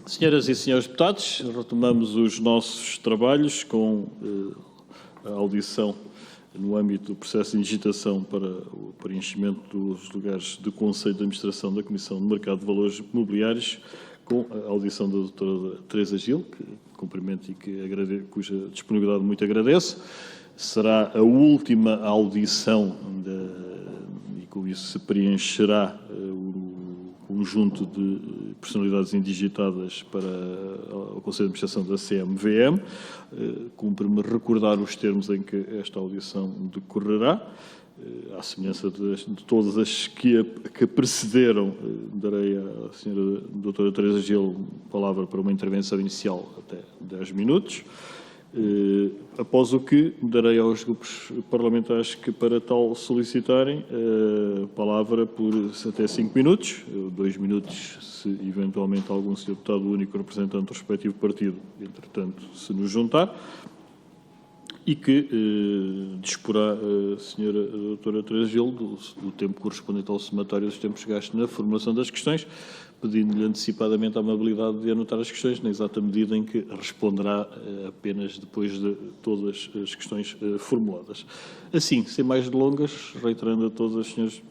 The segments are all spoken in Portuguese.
Senhoras e senhores deputados, retomamos os nossos trabalhos com a audição no âmbito do processo de digitação para o preenchimento dos lugares do Conselho de Administração da Comissão de Mercado de Valores Mobiliários, com a audição da doutora Teresa Gil, que cumprimento e cuja disponibilidade muito agradeço. Será a última audição e com isso se preencherá o conjunto de personalidades indigitadas para o Conselho de Administração da CMVM. Cumpre-me recordar os termos em que esta audição decorrerá. À semelhança de todas as que precederam, darei à senhora doutora Teresa Gil palavra para uma intervenção inicial até 10 minutos. Após o que darei aos grupos parlamentares que para tal solicitarem a palavra por até 5 minutos, 2 minutos se eventualmente algum senhor deputado único representante do respectivo partido, entretanto, se nos juntar, e que disporá a senhora doutora Teresa Gil do tempo correspondente ao somatório dos tempos gastos na formulação das questões, pedindo-lhe antecipadamente a amabilidade de anotar as questões, na exata medida em que responderá apenas depois de todas as questões formuladas. Assim, sem mais delongas, reiterando a todos os senhores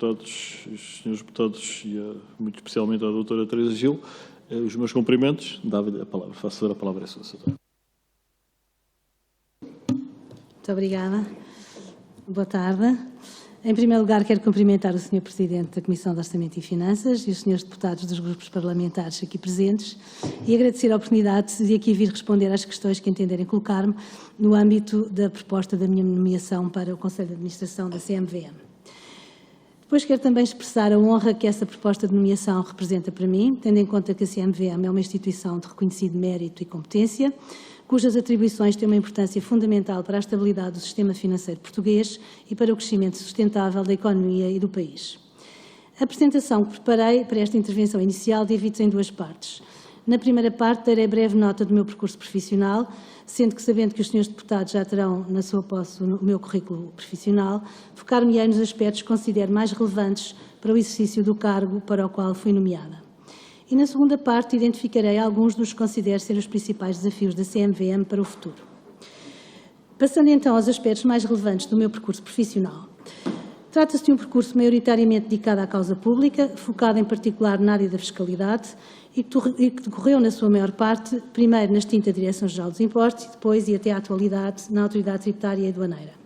deputados e muito especialmente à doutora Teresa Gil, os meus cumprimentos, dava-lhe a palavra. Faço a palavra à sua senhora. Muito obrigada. Boa tarde. Em primeiro lugar, quero cumprimentar o Sr. Presidente da Comissão de Orçamento e Finanças e os senhores deputados dos grupos parlamentares aqui presentes e agradecer a oportunidade de aqui vir responder às questões que entenderem colocar-me no âmbito da proposta da minha nomeação para o Conselho de Administração da CMVM. Depois quero também expressar a honra que essa proposta de nomeação representa para mim, tendo em conta que a CMVM é uma instituição de reconhecido mérito e competência, cujas atribuições têm uma importância fundamental para a estabilidade do sistema financeiro português e para o crescimento sustentável da economia e do país. A apresentação que preparei para esta intervenção inicial divide-se em duas partes. Na primeira parte, darei breve nota do meu percurso profissional, sendo que, sabendo que os senhores deputados já terão na sua posse o meu currículo profissional, focar-me-ei nos aspectos que considero mais relevantes para o exercício do cargo para o qual fui nomeada. E na segunda parte identificarei alguns dos que considero ser os principais desafios da CMVM para o futuro. Passando então aos aspectos mais relevantes do meu percurso profissional. Trata-se de um percurso maioritariamente dedicado à causa pública, focado em particular na área da fiscalidade e que decorreu na sua maior parte, primeiro na extinta Direção-Geral dos Impostos e depois e até à atualidade na Autoridade Tributária e Aduaneira.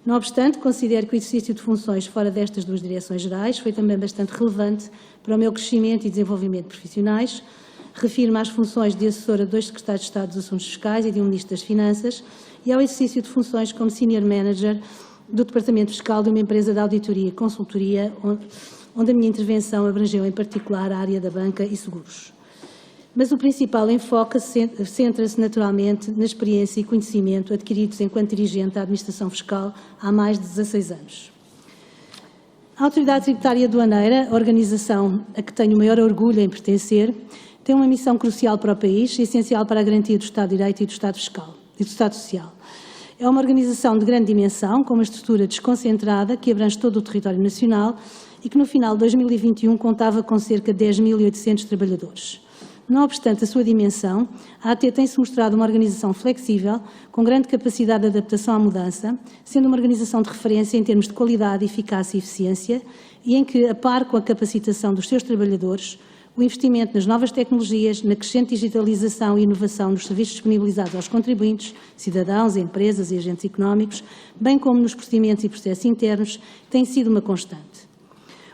Não obstante, considero que o exercício de funções fora destas duas direções gerais foi também bastante relevante para o meu crescimento e desenvolvimento profissionais. Refiro-me às funções de assessora de 2 secretários de Estado dos Assuntos Fiscais e de um Ministro das Finanças e ao exercício de funções como Senior Manager do Departamento Fiscal de uma empresa de auditoria e consultoria, onde a minha intervenção abrangeu em particular a área da banca e seguros. Mas o principal enfoque centra-se naturalmente na experiência e conhecimento adquiridos enquanto dirigente da Administração Fiscal há mais de 16 anos. A Autoridade Tributária e Aduaneira, a organização a que tenho o maior orgulho em pertencer, tem uma missão crucial para o país e essencial para a garantia do Estado de Direito e do Estado Fiscal e do Estado Social. É uma organização de grande dimensão, com uma estrutura desconcentrada que abrange todo o território nacional e que no final de 2021 contava com cerca de 10.800 trabalhadores. Não obstante a sua dimensão, a AT tem-se mostrado uma organização flexível, com grande capacidade de adaptação à mudança, sendo uma organização de referência em termos de qualidade, eficácia e eficiência, e em que, a par com a capacitação dos seus trabalhadores, o investimento nas novas tecnologias, na crescente digitalização e inovação dos serviços disponibilizados aos contribuintes, cidadãos, empresas e agentes económicos, bem como nos procedimentos e processos internos, tem sido uma constante.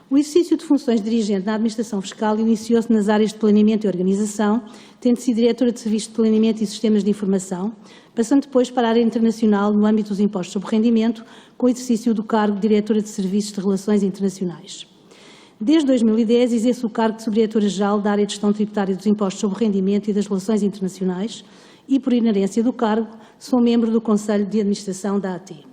O exercício de funções de dirigente na Administração Fiscal iniciou-se nas áreas de planeamento e organização, tendo sido diretora de Serviços de Planeamento e Sistemas de Informação, passando depois para a área internacional no âmbito dos impostos sobre rendimento, com o exercício do cargo de diretora de Serviços de Relações Internacionais. Desde 2010 exerço o cargo de Subdiretora-Geral da área de Gestão Tributária dos Impostos sobre Rendimento e das Relações Internacionais e, por inerência do cargo, sou membro do Conselho de Administração da AT.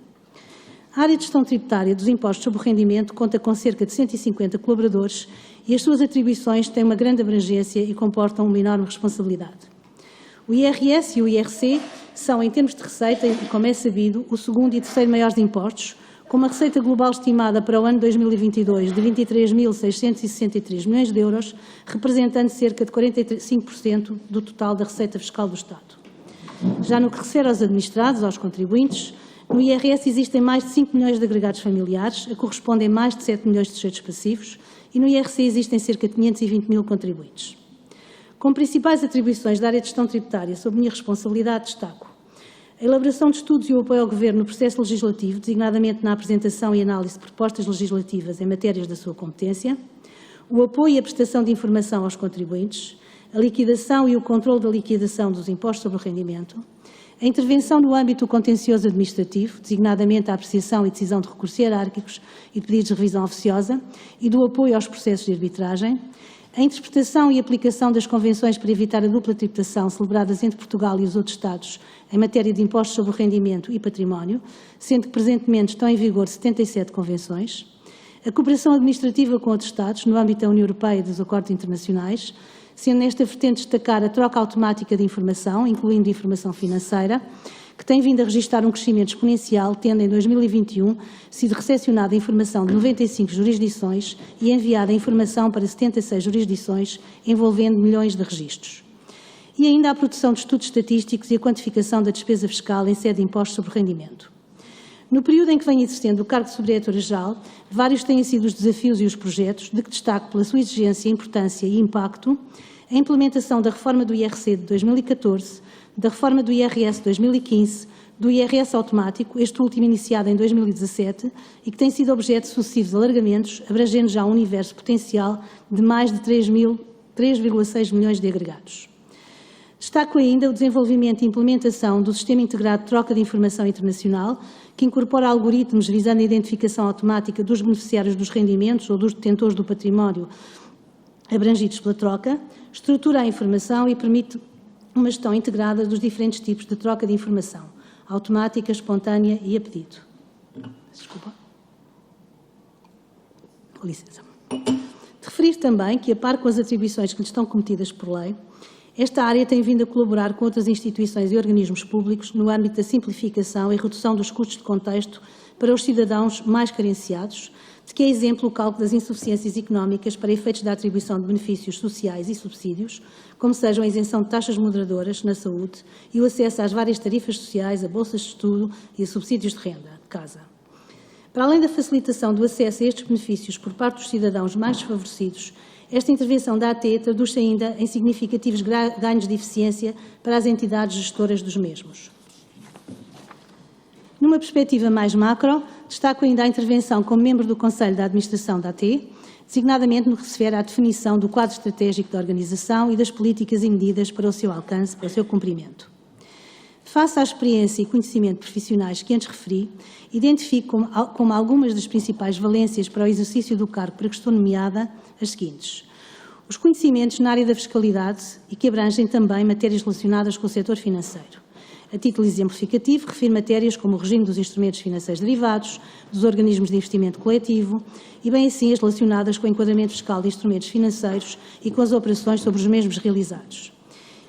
A área de gestão tributária dos impostos sobre o rendimento conta com cerca de 150 colaboradores e as suas atribuições têm uma grande abrangência e comportam uma enorme responsabilidade. O IRS e o IRC são, em termos de receita, e como é sabido, o segundo e terceiro maiores impostos, com uma receita global estimada para o ano 2022 de 23.663 milhões de euros, representando cerca de 45% do total da receita fiscal do Estado. Já no que refere aos administrados, aos contribuintes, no IRS existem mais de 5 milhões de agregados familiares, a correspondem mais de 7 milhões de sujeitos passivos, e no IRC existem cerca de 520 mil contribuintes. Como principais atribuições da área de gestão tributária sob minha responsabilidade, destaco a elaboração de estudos e o apoio ao Governo no processo legislativo, designadamente na apresentação e análise de propostas legislativas em matérias da sua competência, o apoio e a prestação de informação aos contribuintes, a liquidação e o controle da liquidação dos impostos sobre o rendimento, a intervenção no âmbito contencioso administrativo, designadamente a apreciação e decisão de recursos hierárquicos e de pedidos de revisão oficiosa, e do apoio aos processos de arbitragem, a interpretação e aplicação das convenções para evitar a dupla tributação celebradas entre Portugal e os outros Estados em matéria de impostos sobre o rendimento e património, sendo que presentemente estão em vigor 77 convenções, a cooperação administrativa com outros Estados no âmbito da União Europeia e dos acordos internacionais, sendo nesta vertente destacar a troca automática de informação, incluindo informação financeira, que tem vindo a registrar um crescimento exponencial, tendo em 2021 sido recepcionada a informação de 95 jurisdições e enviada a informação para 76 jurisdições, envolvendo milhões de registros. E ainda a produção de estudos estatísticos e a quantificação da despesa fiscal em sede de impostos sobre o rendimento. No período em que vem exercendo o cargo de Subdiretora-Geral, vários têm sido os desafios e os projetos, de que destaco pela sua exigência, importância e impacto, a implementação da reforma do IRC de 2014, da reforma do IRS de 2015, do IRS automático, este último iniciado em 2017, e que tem sido objeto de sucessivos alargamentos, abrangendo já um universo potencial de mais de 3,6 milhões de agregados. Destaco ainda o desenvolvimento e implementação do Sistema Integrado de Troca de Informação Internacional, que incorpora algoritmos visando a identificação automática dos beneficiários dos rendimentos ou dos detentores do património abrangidos pela troca, estrutura a informação e permite uma gestão integrada dos diferentes tipos de troca de informação, automática, espontânea e a pedido. Desculpa. Com licença. De referir também que, a par com as atribuições que lhe estão cometidas por lei, esta área tem vindo a colaborar com outras instituições e organismos públicos no âmbito da simplificação e redução dos custos de contexto para os cidadãos mais carenciados, de que é exemplo o cálculo das insuficiências económicas para efeitos da atribuição de benefícios sociais e subsídios, como sejam a isenção de taxas moderadoras na saúde e o acesso às várias tarifas sociais, a bolsas de estudo e a subsídios de renda de casa. Para além da facilitação do acesso a estes benefícios por parte dos cidadãos mais desfavorecidos, esta intervenção da AT traduz-se ainda em significativos ganhos de eficiência para as entidades gestoras dos mesmos. Numa perspectiva mais macro, destaco ainda a intervenção como membro do Conselho de Administração da AT, designadamente no que se refere à definição do quadro estratégico da organização e das políticas e medidas para o seu alcance, para o seu cumprimento. Face à experiência e conhecimento profissionais que antes referi, identifico como algumas das principais valências para o exercício do cargo para que estou nomeada as seguintes: os conhecimentos na área da fiscalidade e que abrangem também matérias relacionadas com o setor financeiro. A título exemplificativo, refiro matérias como o regime dos instrumentos financeiros derivados, dos organismos de investimento coletivo e, bem assim, as relacionadas com o enquadramento fiscal de instrumentos financeiros e com as operações sobre os mesmos realizados.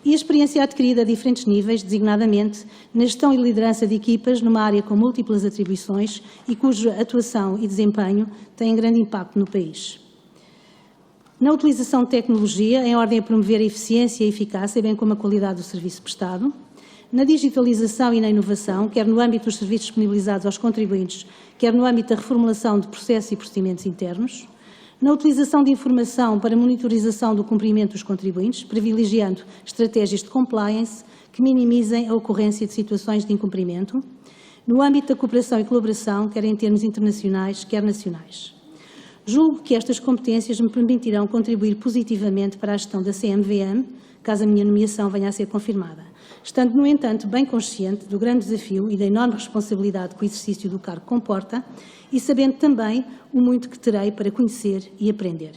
E a experiência adquirida a diferentes níveis, designadamente na gestão e liderança de equipas numa área com múltiplas atribuições e cuja atuação e desempenho têm grande impacto no país. Na utilização de tecnologia, em ordem a promover a eficiência e a eficácia, bem como a qualidade do serviço prestado. Na digitalização e na inovação, quer no âmbito dos serviços disponibilizados aos contribuintes, quer no âmbito da reformulação de processos e procedimentos internos. Na utilização de informação para monitorização do cumprimento dos contribuintes, privilegiando estratégias de compliance que minimizem a ocorrência de situações de incumprimento. No âmbito da cooperação e colaboração, quer em termos internacionais, quer nacionais. Julgo que estas competências me permitirão contribuir positivamente para a gestão da CMVM, caso a minha nomeação venha a ser confirmada, estando, no entanto, bem consciente do grande desafio e da enorme responsabilidade que o exercício do cargo comporta e sabendo também o muito que terei para conhecer e aprender.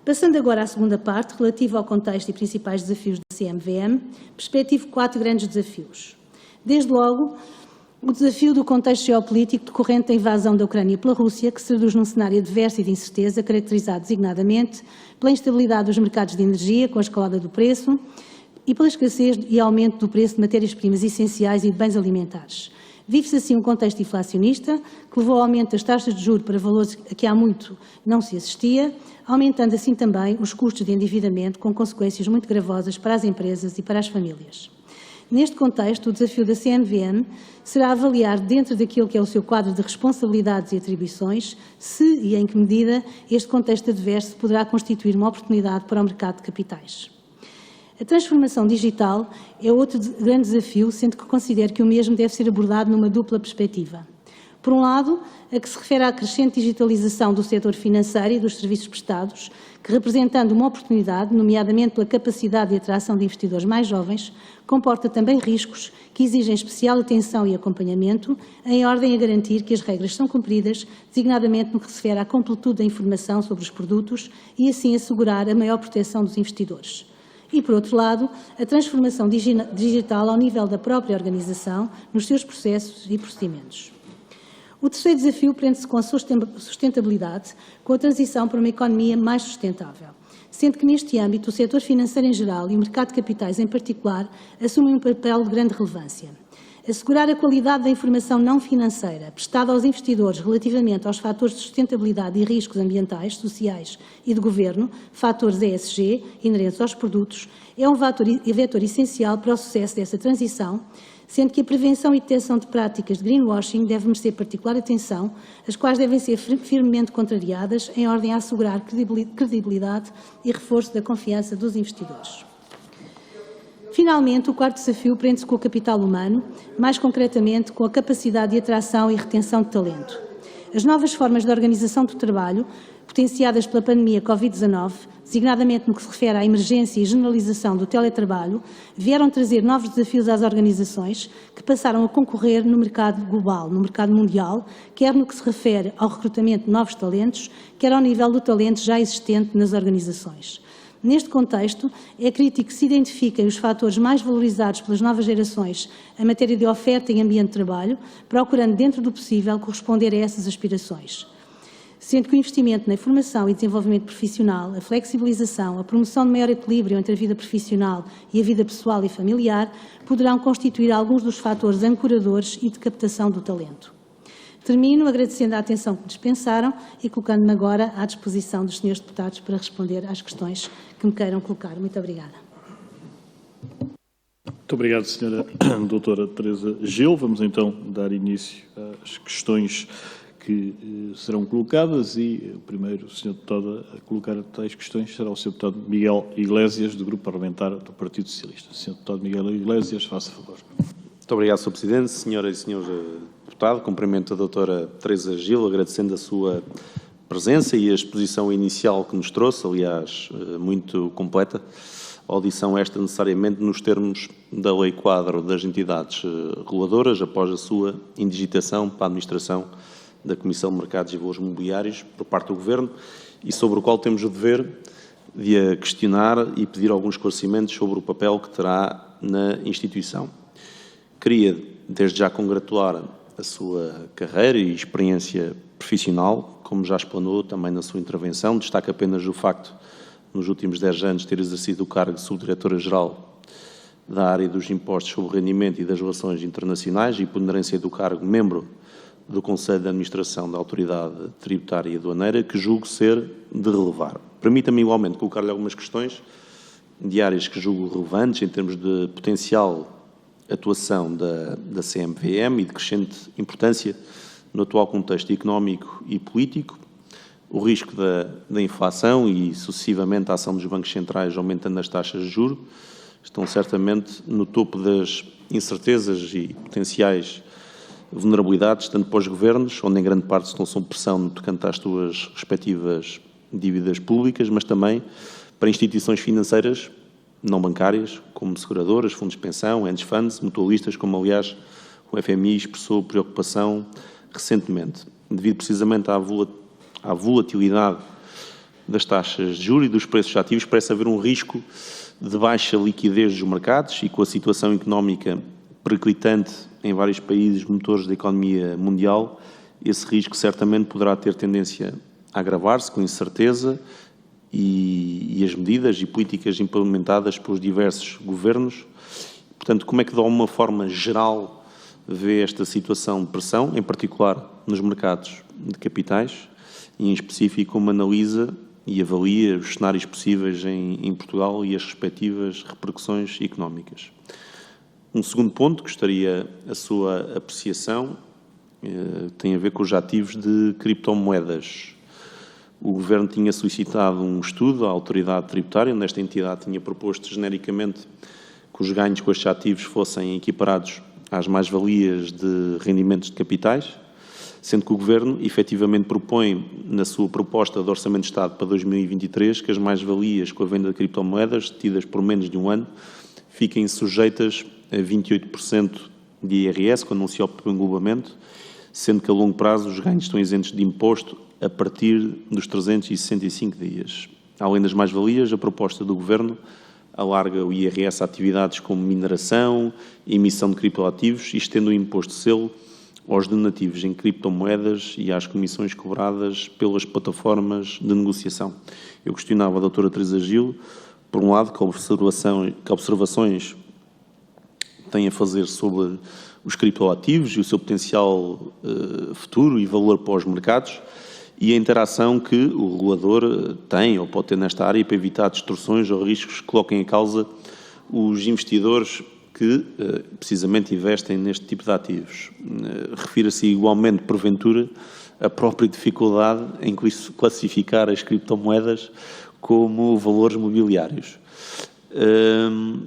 Passando agora à segunda parte, relativa ao contexto e principais desafios da CMVM, perspectivo 4 grandes desafios. Desde logo, o desafio do contexto geopolítico decorrente da invasão da Ucrânia pela Rússia, que se traduz num cenário adverso e de incerteza, caracterizado designadamente pela instabilidade dos mercados de energia, com a escalada do preço, e pela escassez e aumento do preço de matérias-primas essenciais e de bens alimentares, Vive-se assim um contexto inflacionista que levou ao aumento das taxas de juros para valores a que há muito não se assistia, aumentando assim também os custos de endividamento, com consequências muito gravosas para as empresas e para as famílias. Neste contexto, o desafio da CMVM será avaliar, dentro daquilo que é o seu quadro de responsabilidades e atribuições, se e em que medida este contexto adverso poderá constituir uma oportunidade para o mercado de capitais. A transformação digital é outro grande desafio, sendo que considero que o mesmo deve ser abordado numa dupla perspectiva. Por um lado, a que se refere à crescente digitalização do setor financeiro e dos serviços prestados, que, representando uma oportunidade, nomeadamente pela capacidade de atração de investidores mais jovens, comporta também riscos que exigem especial atenção e acompanhamento, em ordem a garantir que as regras são cumpridas, designadamente no que se refere à completude da informação sobre os produtos e, assim, assegurar a maior proteção dos investidores. E, por outro lado, a transformação digital ao nível da própria organização, nos seus processos e procedimentos. O terceiro desafio prende-se com a sustentabilidade, com a transição para uma economia mais sustentável, sendo que neste âmbito o setor financeiro em geral e o mercado de capitais em particular assumem um papel de grande relevância. Assegurar a qualidade da informação não financeira prestada aos investidores relativamente aos fatores de sustentabilidade e riscos ambientais, sociais e de governo, fatores ESG, inerentes aos produtos, é um vetor essencial para o sucesso dessa transição, sendo que a prevenção e detecção de práticas de greenwashing deve merecer particular atenção, as quais devem ser firmemente contrariadas em ordem a assegurar credibilidade e reforço da confiança dos investidores. Finalmente, o quarto desafio prende-se com o capital humano, mais concretamente com a capacidade de atração e retenção de talento. As novas formas de organização do trabalho, potenciadas pela pandemia Covid-19, designadamente no que se refere à emergência e generalização do teletrabalho, vieram trazer novos desafios às organizações que passaram a concorrer no mercado global, no mercado mundial, quer no que se refere ao recrutamento de novos talentos, quer ao nível do talento já existente nas organizações. Neste contexto, é crítico que se identifiquem os fatores mais valorizados pelas novas gerações em matéria de oferta e ambiente de trabalho, procurando, dentro do possível, corresponder a essas aspirações. Sendo que o investimento na formação e desenvolvimento profissional, a flexibilização, a promoção de maior equilíbrio entre a vida profissional e a vida pessoal e familiar poderão constituir alguns dos fatores ancoradores e de captação do talento. Termino agradecendo a atenção que dispensaram e colocando-me agora à disposição dos senhores deputados para responder às questões que me queiram colocar. Muito obrigada. Muito obrigado, Sra. Doutora Teresa Gil. Vamos então dar início às questões que serão colocadas e o primeiro Sr. Deputado a colocar tais questões será o Sr. Deputado Miguel Iglesias, do Grupo Parlamentar do Partido Socialista. Sr. Deputado Miguel Iglesias, faça favor. Muito obrigado, Sr. Presidente. Senhoras e senhores deputados, cumprimento a doutora Teresa Gil, agradecendo a sua presença e a exposição inicial que nos trouxe, aliás, muito completa. A audição esta necessariamente nos termos da Lei Quadro das Entidades Reguladoras, após a sua indigitação para a administração da Comissão de Mercados e Valores Mobiliários por parte do Governo e sobre o qual temos o dever de a questionar e pedir alguns esclarecimentos sobre o papel que terá na instituição. Queria, desde já, congratular a sua carreira e experiência profissional, como já explanou também na sua intervenção. Destaco apenas o facto, nos últimos 10 anos, ter exercido o cargo de Subdiretora-Geral da área dos impostos sobre rendimento e das relações internacionais e ponderância do cargo membro do Conselho de Administração da Autoridade Tributária e Aduaneira, que julgo ser de relevar. Permita-me igualmente colocar-lhe algumas questões de áreas que julgo relevantes em termos de potencial atuação da CMVM e de crescente importância no atual contexto económico e político, o risco da inflação e, sucessivamente, a ação dos bancos centrais aumentando as taxas de juros, estão certamente no topo das incertezas e potenciais vulnerabilidades, tanto para os governos, onde em grande parte estão sob pressão no tocante às suas respectivas dívidas públicas, mas também para instituições financeiras não bancárias, como seguradoras, fundos de pensão, hedge funds, mutualistas, como aliás o FMI expressou preocupação recentemente, devido precisamente à volatilidade das taxas de juros e dos preços ativos, parece haver um risco de baixa liquidez dos mercados e com a situação económica periclitante em vários países motores da economia mundial, esse risco certamente poderá ter tendência a agravar-se com incerteza e as medidas e políticas implementadas pelos diversos governos. Portanto, como é que, de alguma forma geral, vê esta situação de pressão, em particular nos mercados de capitais, e em específico como analisa e avalia os cenários possíveis em Portugal e as respectivas repercussões económicas. Um segundo ponto, gostaria a sua apreciação, tem a ver com os ativos de criptomoedas. O Governo tinha solicitado um estudo à autoridade tributária, onde esta entidade tinha proposto genericamente que os ganhos com estes ativos fossem equiparados às mais-valias de rendimentos de capitais, sendo que o Governo efetivamente propõe, na sua proposta de Orçamento de Estado para 2023, que as mais-valias com a venda de criptomoedas, tidas por menos de um ano, fiquem sujeitas a 28% de IRS, quando não se opta pelo englobamento, sendo que a longo prazo os ganhos estão isentos de imposto a partir dos 365 dias. Além das mais-valias, a proposta do Governo alarga o IRS a atividades como mineração, emissão de criptoativos e estende o imposto de selo aos donativos em criptomoedas e às comissões cobradas pelas plataformas de negociação. Eu questionava a doutora Teresa Gil, por um lado, que observações tem a fazer sobre os criptoativos e o seu potencial futuro e valor para os mercados, e a interação que o regulador tem ou pode ter nesta área para evitar distorções ou riscos que coloquem em causa os investidores que precisamente investem neste tipo de ativos. Refira-se igualmente, porventura, a própria dificuldade em classificar as criptomoedas como valores mobiliários.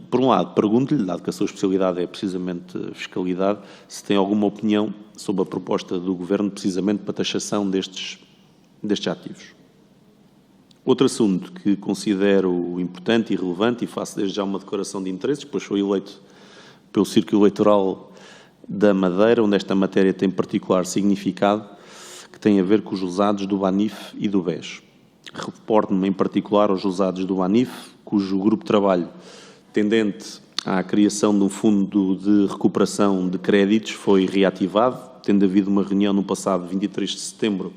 Por um lado, pergunto-lhe, dado que a sua especialidade é precisamente a fiscalidade, se tem alguma opinião sobre a proposta do Governo precisamente para a taxação destes ativos. Outro assunto que considero importante e relevante, e faço desde já uma declaração de interesses, pois fui eleito pelo Círculo Eleitoral da Madeira, onde esta matéria tem particular significado, que tem a ver com os usados do BANIF e do BES. Reporto-me em particular aos usados do BANIF, cujo grupo de trabalho tendente à criação de um fundo de recuperação de créditos foi reativado, tendo havido uma reunião no passado 23 de setembro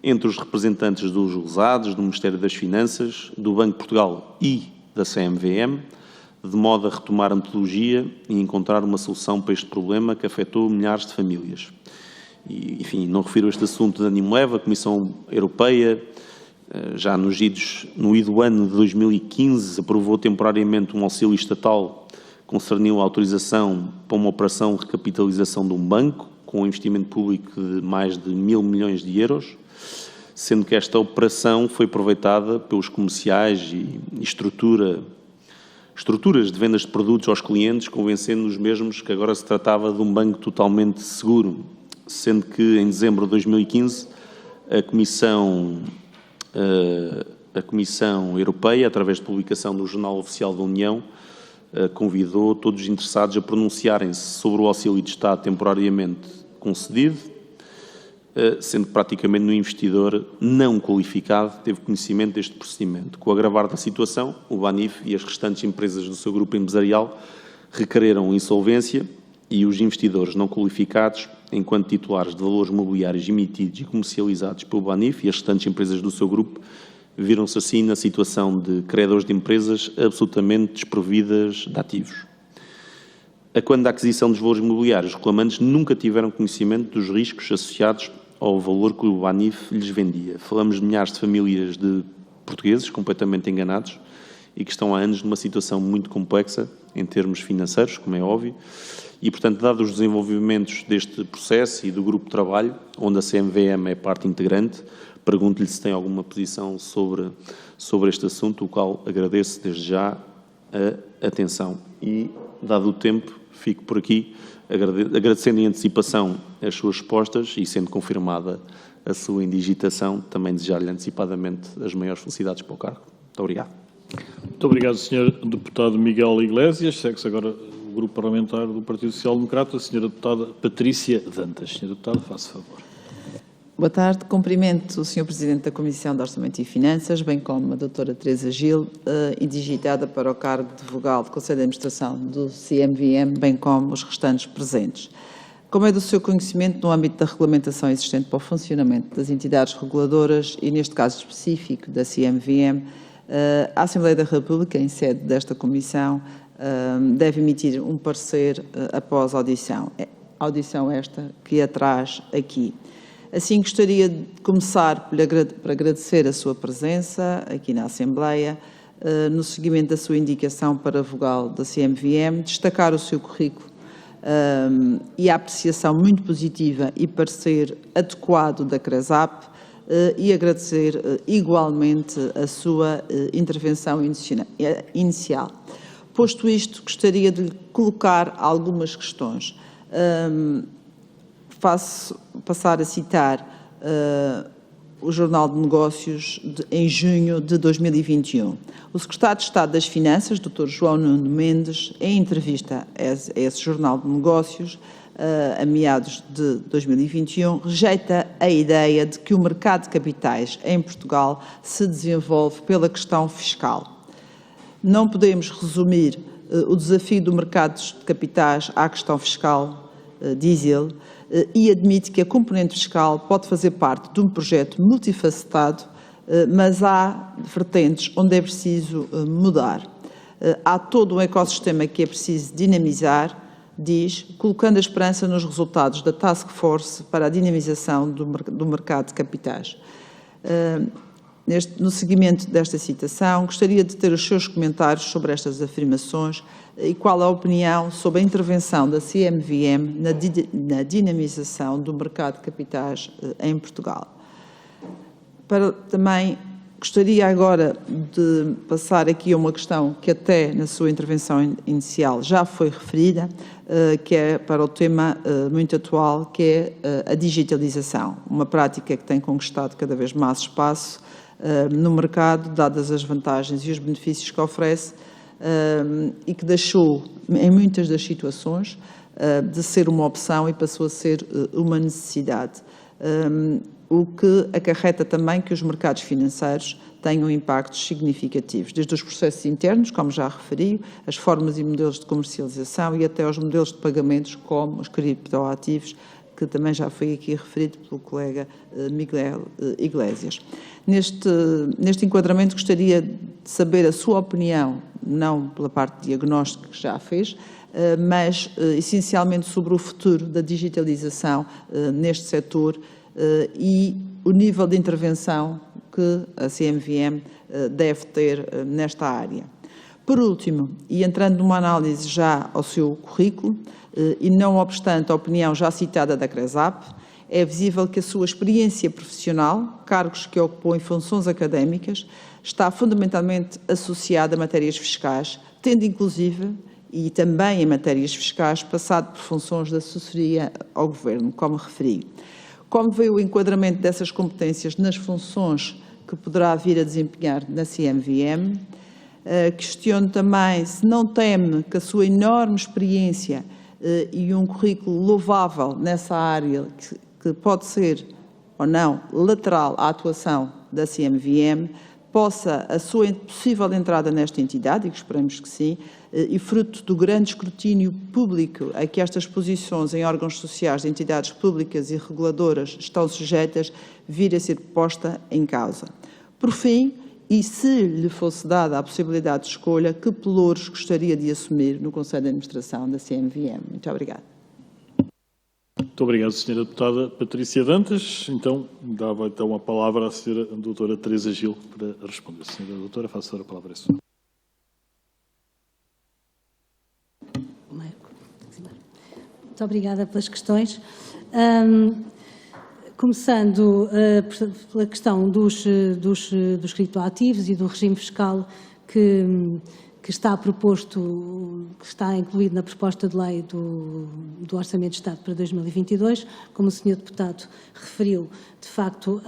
entre os representantes dos usados, do Ministério das Finanças, do Banco de Portugal e da CMVM, de modo a retomar a metodologia e encontrar uma solução para este problema que afetou milhares de famílias. E, enfim, não refiro este assunto de ânimo leve, a Comissão Europeia, já no ido ano de 2015, aprovou temporariamente um auxílio estatal que concerniu a autorização para uma operação de recapitalização de um banco, com um investimento público de mais de 1.000 milhões de euros, sendo que esta operação foi aproveitada pelos comerciais e estruturas de vendas de produtos aos clientes, convencendo os mesmos que agora se tratava de um banco totalmente seguro, sendo que em dezembro de 2015 a Comissão Europeia, através de publicação no Jornal Oficial da União, convidou todos os interessados a pronunciarem-se sobre o auxílio de Estado temporariamente concedido, sendo que praticamente nenhum investidor não qualificado teve conhecimento deste procedimento. Com o agravar da situação, o BANIF e as restantes empresas do seu grupo empresarial requereram insolvência e os investidores não qualificados, enquanto titulares de valores mobiliários emitidos e comercializados pelo BANIF e as restantes empresas do seu grupo, viram-se assim na situação de credores de empresas absolutamente desprovidas de ativos. A quando da aquisição dos valores mobiliários, os reclamantes nunca tiveram conhecimento dos riscos associados ao valor que o BANIF lhes vendia. Falamos de milhares de famílias de portugueses completamente enganados e que estão há anos numa situação muito complexa em termos financeiros, como é óbvio, e, portanto, dados os desenvolvimentos deste processo e do grupo de trabalho, onde a CMVM é parte integrante, pergunto-lhe se tem alguma posição sobre este assunto, o qual agradeço desde já a atenção. E, dado o tempo, fico por aqui, agradecendo em antecipação as suas respostas e, sendo confirmada a sua indigitação, também desejar-lhe antecipadamente as maiores felicidades para o cargo. Muito obrigado. Muito obrigado, Sr. Deputado Miguel Iglesias. Segue-se agora o Grupo Parlamentar do Partido Social Democrata, a Sra. Deputada Patrícia Dantas. Sra. Deputada, faça favor. Boa tarde. Cumprimento o Sr. Presidente da Comissão de Orçamento e Finanças, bem como a doutora Teresa Gil, indigitada para o cargo de vogal do Conselho de Administração do CMVM, bem como os restantes presentes. Como é do seu conhecimento, no âmbito da regulamentação existente para o funcionamento das entidades reguladoras e, neste caso específico, da CMVM, a Assembleia da República, em sede desta Comissão, deve emitir um parecer após audição. audição esta que a traz aqui. Assim, gostaria de começar por agradecer a sua presença aqui na Assembleia, no seguimento da sua indicação para vogal da CMVM, destacar o seu currículo e a apreciação muito positiva e parecer adequado da CRESAP, e agradecer igualmente a sua intervenção inicial. Posto isto, gostaria de lhe colocar algumas questões. Passar a citar o Jornal de Negócios em junho de 2021. O secretário de Estado das Finanças, Dr. João Nuno Mendes, em entrevista a esse Jornal de Negócios, a meados de 2021, rejeita a ideia de que o mercado de capitais em Portugal se desenvolve pela questão fiscal. Não podemos resumir o desafio do mercado de capitais à questão fiscal, diz ele, e admite que a componente fiscal pode fazer parte de um projeto multifacetado, mas há vertentes onde é preciso mudar. Há todo um ecossistema que é preciso dinamizar, diz, colocando a esperança nos resultados da Task Force para a dinamização do mercado de capitais. No seguimento desta citação, gostaria de ter os seus comentários sobre estas afirmações e qual a opinião sobre a intervenção da CMVM na dinamização do mercado de capitais em Portugal. Também gostaria agora de passar aqui a uma questão que até na sua intervenção inicial já foi referida, que é para o tema muito atual, que é a digitalização, uma prática que tem conquistado cada vez mais espaço no mercado, dadas as vantagens e os benefícios que oferece, e que deixou, em muitas das situações, de ser uma opção e passou a ser uma necessidade, o que acarreta também que os mercados financeiros tenham impactos significativos, desde os processos internos, como já referi, as formas e modelos de comercialização e até os modelos de pagamentos, como os criptoativos, que também já foi aqui referido pelo colega Miguel Iglesias. Neste enquadramento, gostaria de saber a sua opinião, não pela parte diagnóstica que já fez, mas essencialmente sobre o futuro da digitalização neste setor e o nível de intervenção que a CMVM deve ter nesta área. Por último, e entrando numa análise já ao seu currículo, e não obstante a opinião já citada da CRESAP, é visível que a sua experiência profissional, cargos que ocupou em funções académicas, está fundamentalmente associada a matérias fiscais, tendo inclusive, e também em matérias fiscais, passado por funções de assessoria ao Governo, como referi. Como vê o enquadramento dessas competências nas funções que poderá vir a desempenhar na CMVM? Questiono também se não teme que a sua enorme experiência e um currículo louvável nessa área, que pode ser ou não lateral à atuação da CMVM, possa a sua possível entrada nesta entidade, e que esperamos que sim, e fruto do grande escrutínio público a que estas posições em órgãos sociais de entidades públicas e reguladoras estão sujeitas, vir a ser posta em causa. Por fim, e se lhe fosse dada a possibilidade de escolha, que pelouros gostaria de assumir no Conselho de Administração da CMVM? Muito obrigada. Muito obrigado, Sra. Deputada Patrícia Dantas. Então, dava a palavra à Sra. Doutora Teresa Gil para responder. Sra. Doutora, faço a palavra a sua. Muito obrigada pelas questões. Começando pela questão dos criptoativos e do regime fiscal que está proposto, que está incluído na proposta de lei do Orçamento de Estado para 2022, como o Sr. Deputado referiu, de facto,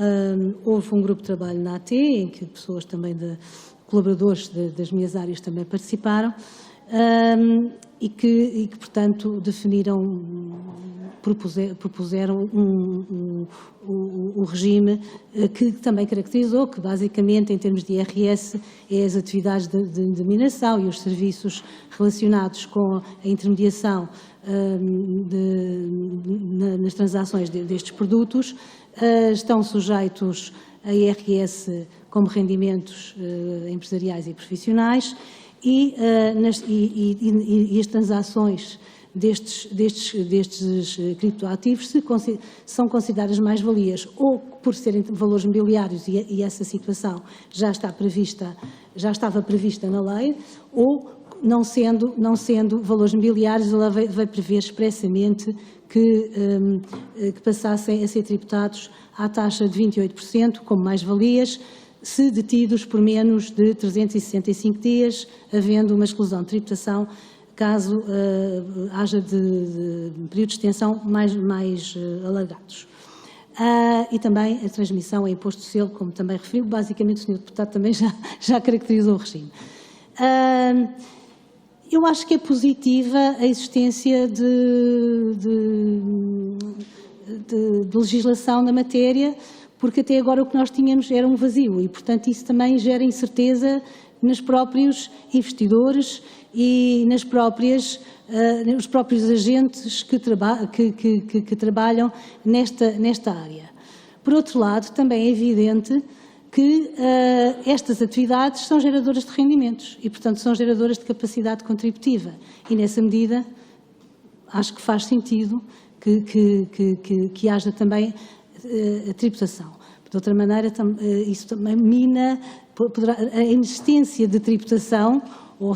houve um grupo de trabalho na AT, em que pessoas também, colaboradores das minhas áreas também participaram, e que portanto, propuseram um regime que também caracterizou, que basicamente, em termos de IRS, é as atividades de mineração e os serviços relacionados com a intermediação nas transações destes produtos, estão sujeitos a IRS como rendimentos empresariais e profissionais, e as transações destes criptoativos são consideradas mais-valias, ou por serem valores mobiliários e essa situação já estava prevista na lei, ou não sendo valores mobiliários, ela vai prever expressamente que passassem a ser tributados à taxa de 28%, como mais-valias, se detidos por menos de 365 dias, havendo uma exclusão de tributação, caso haja de períodos de extensão mais alargados. E também a transmissão a imposto de selo, como também referiu, basicamente o Sr. Deputado também já caracterizou o regime. Eu acho que é positiva a existência de legislação na matéria, porque até agora o que nós tínhamos era um vazio e, portanto, isso também gera incerteza nos próprios investidores e nos próprios agentes que trabalham nesta área. Por outro lado, também é evidente que estas atividades são geradoras de rendimentos e, portanto, são geradoras de capacidade contributiva e, nessa medida, acho que faz sentido que haja também a tributação. De outra maneira, isso também mina a inexistência de tributação ou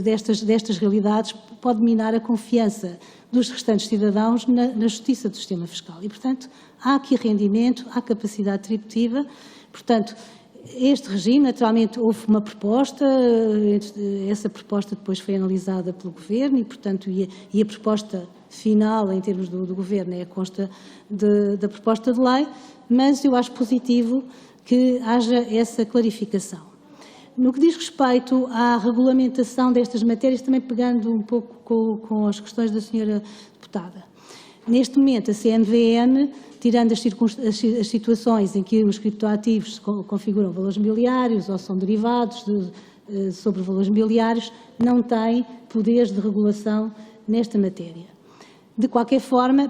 destas realidades pode minar a confiança dos restantes cidadãos na justiça do sistema fiscal. E, portanto, há aqui rendimento, há capacidade tributiva. Portanto, este regime, naturalmente, houve uma proposta, essa proposta depois foi analisada pelo Governo e, portanto, e a proposta final, em termos do Governo, é a consta da proposta de lei, mas eu acho positivo que haja essa clarificação. No que diz respeito à regulamentação destas matérias, também pegando um pouco com as questões da Sra. Deputada, neste momento a CMVM, tirando as situações em que os criptoativos configuram valores mobiliários ou são derivados sobre valores mobiliários, não tem poderes de regulação nesta matéria. De qualquer forma,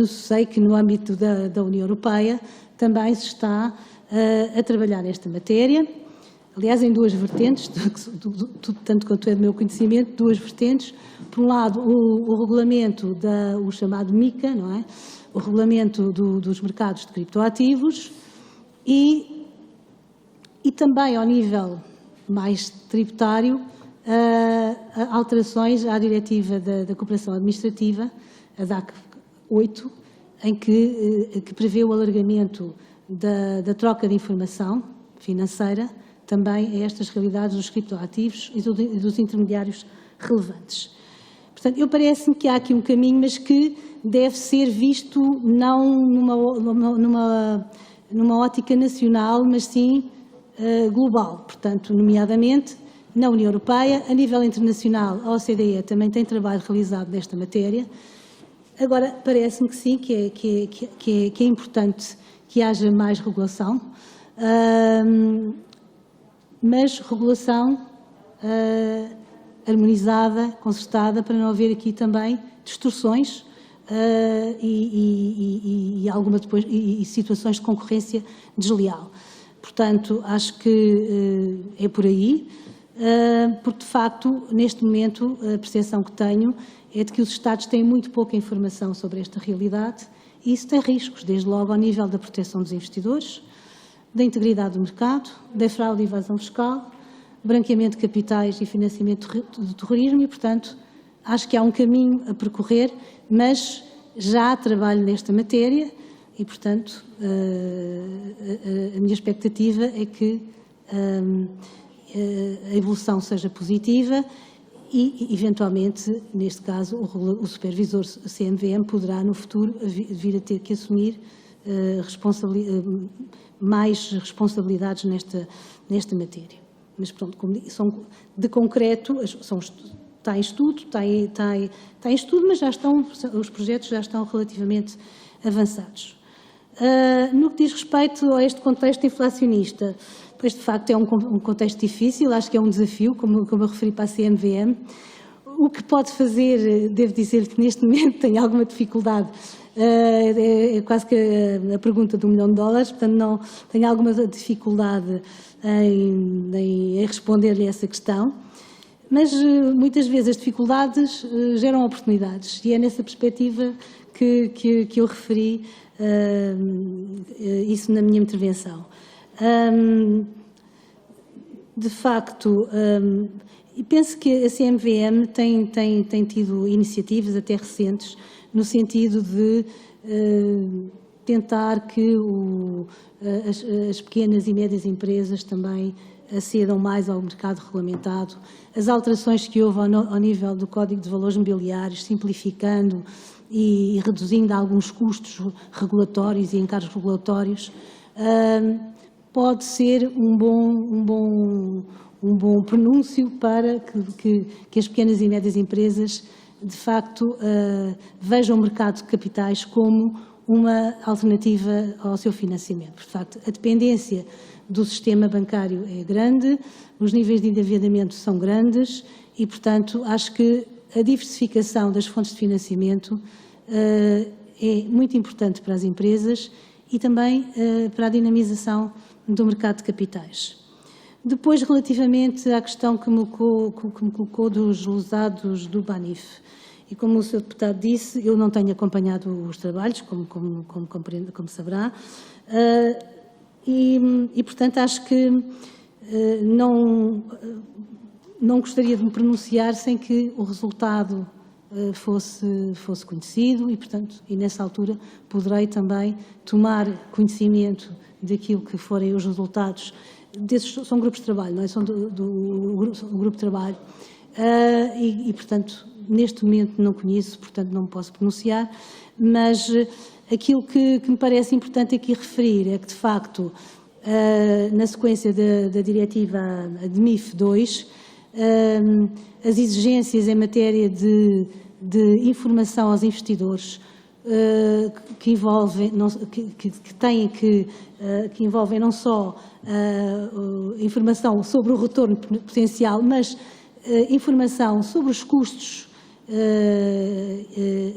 sei que no âmbito da União Europeia também se está a trabalhar nesta matéria, aliás, em duas vertentes, tanto quanto é do meu conhecimento, duas vertentes. Por um lado, o regulamento, o chamado MiCA, não é? O regulamento dos mercados de criptoativos e também, ao nível mais tributário, alterações à Diretiva da Cooperação Administrativa, a DAC 8, em que prevê o alargamento da troca de informação financeira também a estas realidades dos criptoativos e dos intermediários relevantes. Portanto, parece-me que há aqui um caminho, mas que deve ser visto não numa ótica nacional, mas sim global. Portanto, nomeadamente na União Europeia, a nível internacional, a OCDE também tem trabalho realizado nesta matéria. Agora, parece-me que sim, que é importante que haja mais regulação, mas regulação harmonizada, concertada, para não haver aqui também distorções e situações de concorrência desleal. Portanto, acho que é por aí, porque de facto, neste momento, a percepção que tenho é de que os Estados têm muito pouca informação sobre esta realidade e isso tem riscos, desde logo ao nível da proteção dos investidores, da integridade do mercado, da fraude e evasão fiscal, branqueamento de capitais e financiamento do terrorismo e, portanto, acho que há um caminho a percorrer, mas já há trabalho nesta matéria e, portanto, a minha expectativa é que a evolução seja positiva e, eventualmente, neste caso, o supervisor CMVM poderá, no futuro, vir a ter que assumir mais responsabilidades nesta matéria. Mas, pronto, como digo, são de concreto, está em estudo, mas os projetos já estão relativamente avançados. No que diz respeito a este contexto inflacionista, pois de facto é um contexto difícil, acho que é um desafio, como eu referi para a CMVM. O que pode fazer, devo dizer que neste momento tem alguma dificuldade, é quase que a pergunta do $1 milhão, portanto não tenho alguma dificuldade em responder-lhe essa questão, mas muitas vezes as dificuldades geram oportunidades e é nessa perspectiva que eu referi isso na minha intervenção. De facto, penso que a CMVM tem tido iniciativas até recentes no sentido de tentar que as pequenas e médias empresas também acedam mais ao mercado regulamentado. As alterações que houve ao nível do Código de Valores Mobiliários, simplificando e reduzindo alguns custos regulatórios e encargos regulatórios, pode ser um bom pronúncio para que as pequenas e médias empresas, de facto, vejam o mercado de capitais como uma alternativa ao seu financiamento. De facto, a dependência do sistema bancário é grande, os níveis de endividamento são grandes e, portanto, acho que a diversificação das fontes de financiamento é muito importante para as empresas e também para a dinamização do mercado de capitais. Depois, relativamente à questão que me colocou dos lesados do Banif, e como o Sr. Deputado disse, eu não tenho acompanhado os trabalhos, como saberá, e, portanto, acho que não gostaria de me pronunciar sem que o resultado fosse conhecido e, portanto, nessa altura poderei também tomar conhecimento daquilo que forem os resultados. Desses são grupos de trabalho, não é? São do grupo de trabalho e, portanto, neste momento não conheço, portanto não me posso pronunciar, mas aquilo que me parece importante aqui referir é que, de facto, na sequência da diretiva DMIF II, as exigências em matéria de informação aos investidores que envolvem não só informação sobre o retorno potencial, mas informação sobre os custos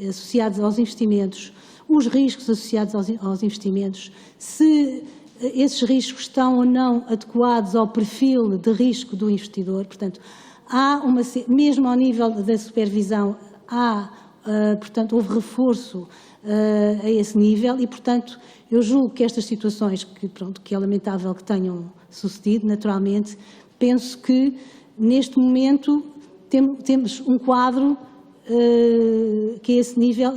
associados aos investimentos, os riscos associados aos investimentos, se esses riscos estão ou não adequados ao perfil de risco do investidor. Portanto, mesmo ao nível da supervisão, portanto, houve reforço a esse nível e, portanto, eu julgo que estas situações, que é lamentável que tenham sucedido, naturalmente, penso que neste momento temos um quadro que a esse nível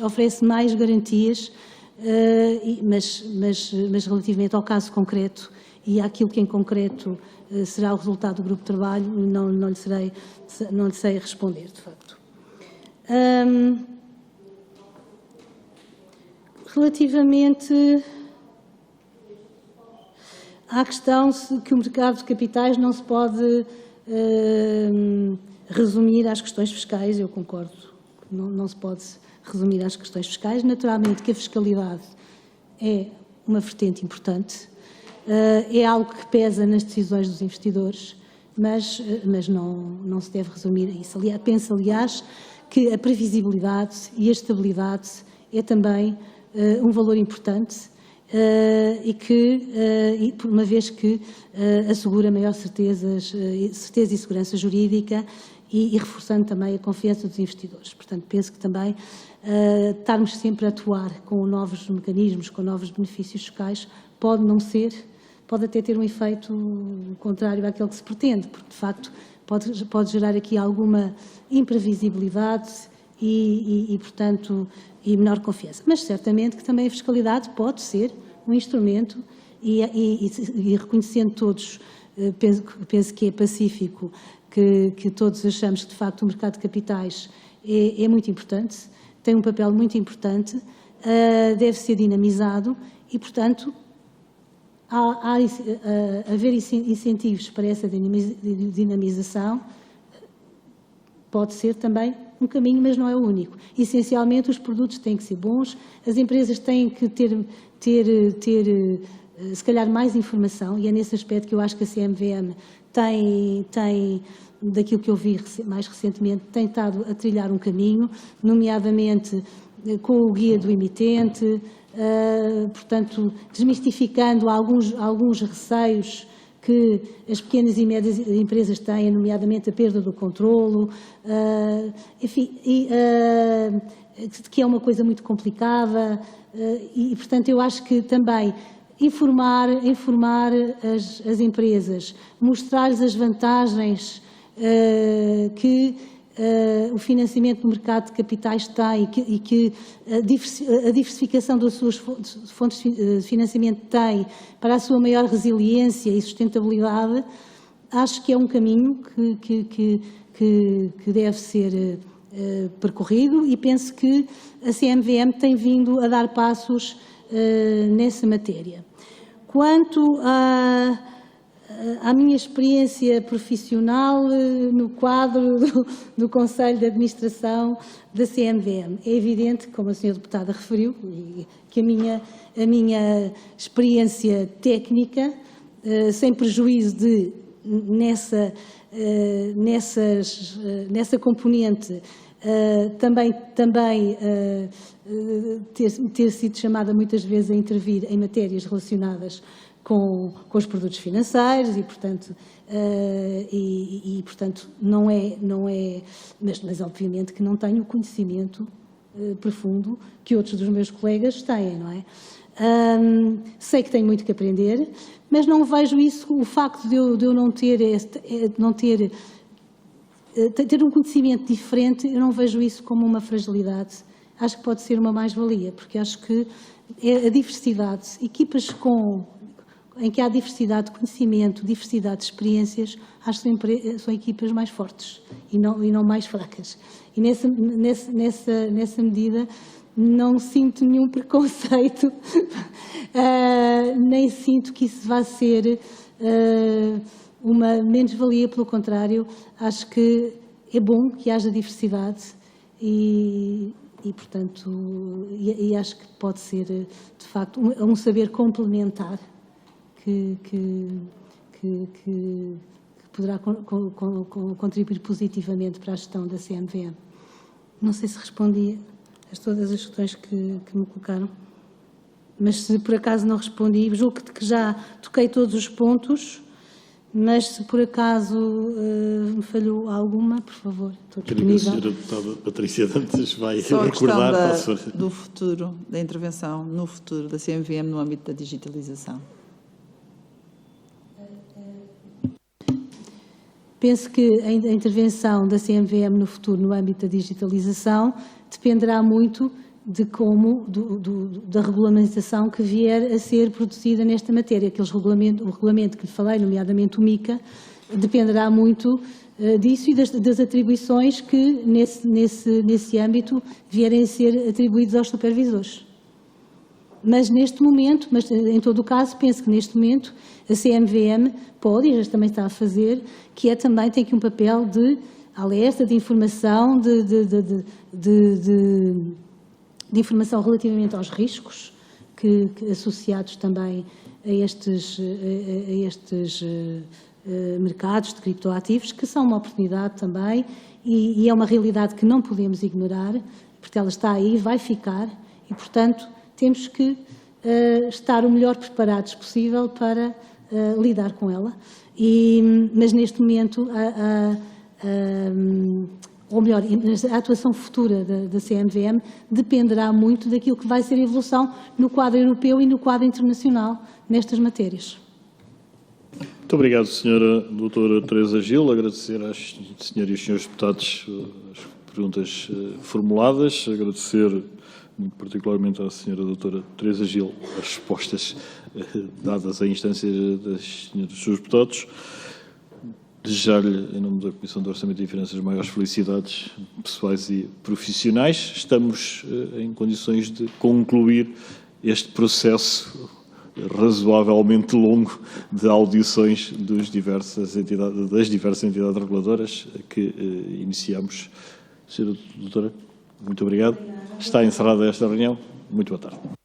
oferece mais garantias, mas relativamente ao caso concreto e àquilo que em concreto será o resultado do grupo de trabalho, não lhe sei responder, de facto. Relativamente à questão que o mercado de capitais não se pode resumir às questões fiscais, eu concordo, não se pode resumir às questões fiscais. Naturalmente que a fiscalidade é uma vertente importante, é algo que pesa nas decisões dos investidores, mas não se deve resumir a isso. Penso, aliás, que a previsibilidade e a estabilidade é também um valor importante por uma vez que assegura maior certeza e segurança jurídica e reforçando também a confiança dos investidores. Portanto, penso que também estarmos sempre a atuar com novos mecanismos, com novos benefícios fiscais, pode até ter um efeito contrário àquele que se pretende, porque, de facto, pode gerar aqui alguma imprevisibilidade portanto, e menor confiança. Mas, certamente, que também a fiscalidade pode ser um instrumento e reconhecendo todos, penso que é pacífico, que todos achamos que, de facto, o mercado de capitais é muito importante, tem um papel muito importante, deve ser dinamizado e, portanto, haver incentivos para essa dinamização pode ser também um caminho, mas não é o único. Essencialmente, os produtos têm que ser bons, as empresas têm que ter se calhar, mais informação, e é nesse aspecto que eu acho que a CMVM tem, daquilo que eu vi mais recentemente, tem estado a trilhar um caminho, nomeadamente com o guia do emitente, portanto, desmistificando alguns receios que as pequenas e médias empresas têm, nomeadamente a perda do controlo, enfim, que é uma coisa muito complicada e, portanto, eu acho que também informar as empresas, mostrar-lhes as vantagens que o financiamento no mercado de capitais tem e que a diversificação das suas fontes de financiamento tem para a sua maior resiliência e sustentabilidade, acho que é um caminho que deve ser percorrido e penso que a CMVM tem vindo a dar passos nessa matéria. Quanto à minha experiência profissional no quadro do Conselho de Administração da CMVM, é evidente, como a senhora deputada referiu, que a minha experiência técnica, sem prejuízo de, nessa componente, também ter sido chamada muitas vezes a intervir em matérias relacionadas com os produtos financeiros e, portanto, não é, mas obviamente que não tenho o conhecimento profundo que outros dos meus colegas têm, não é? Sei que tenho muito que aprender, mas não vejo isso, o facto de eu não ter um conhecimento diferente, eu não vejo isso como uma fragilidade. Acho que pode ser uma mais-valia, porque acho que a diversidade, equipas em que há diversidade de conhecimento, diversidade de experiências, acho que são equipas mais fortes e não mais fracas. E nessa medida não sinto nenhum preconceito, nem sinto que isso vá ser uma menos-valia, pelo contrário, acho que é bom que haja diversidade e portanto, acho que pode ser, de facto, um saber complementar que poderá contribuir positivamente para a gestão da CMVM. Não sei se respondi a todas as questões que me colocaram, mas se por acaso não respondi, julgo que já toquei todos os pontos, mas se por acaso me falhou alguma, por favor, estou disponível. A senhora deputada Patrícia Dantas vai Só recordar a questão do futuro, da intervenção no futuro da CMVM no âmbito da digitalização. Penso que a intervenção da CMVM no futuro no âmbito da digitalização dependerá muito de da regulamentação que vier a ser produzida nesta matéria. O regulamento que lhe falei, nomeadamente o MICA, dependerá muito disso e das atribuições que nesse âmbito vierem a ser atribuídas aos supervisores. Mas neste momento, em todo o caso, penso que neste momento a CMVM pode, e já também está a fazer, que também tem aqui um papel de alerta, de informação, de informação relativamente aos riscos que associados também a estes mercados de criptoativos, que são uma oportunidade também e é uma realidade que não podemos ignorar, porque ela está aí, vai ficar e, portanto, temos que estar o melhor preparados possível para lidar com ela. Mas neste momento, ou melhor, a atuação futura da CMVM dependerá muito daquilo que vai ser a evolução no quadro europeu e no quadro internacional nestas matérias. Muito obrigado, Sra. Doutora Teresa Gil. Agradecer às senhoras e senhores deputados as perguntas formuladas. Agradecer muito particularmente à Sra. Doutora Teresa Gil as respostas dadas à instância das senhoras e senhores deputados. Desejar-lhe, em nome da Comissão de Orçamento e Finanças, maiores felicidades pessoais e profissionais. Estamos em condições de concluir este processo razoavelmente longo de audições das diversas entidades reguladoras que iniciamos. Sra. Doutora, muito obrigado. Está encerrada esta reunião. Muito boa tarde.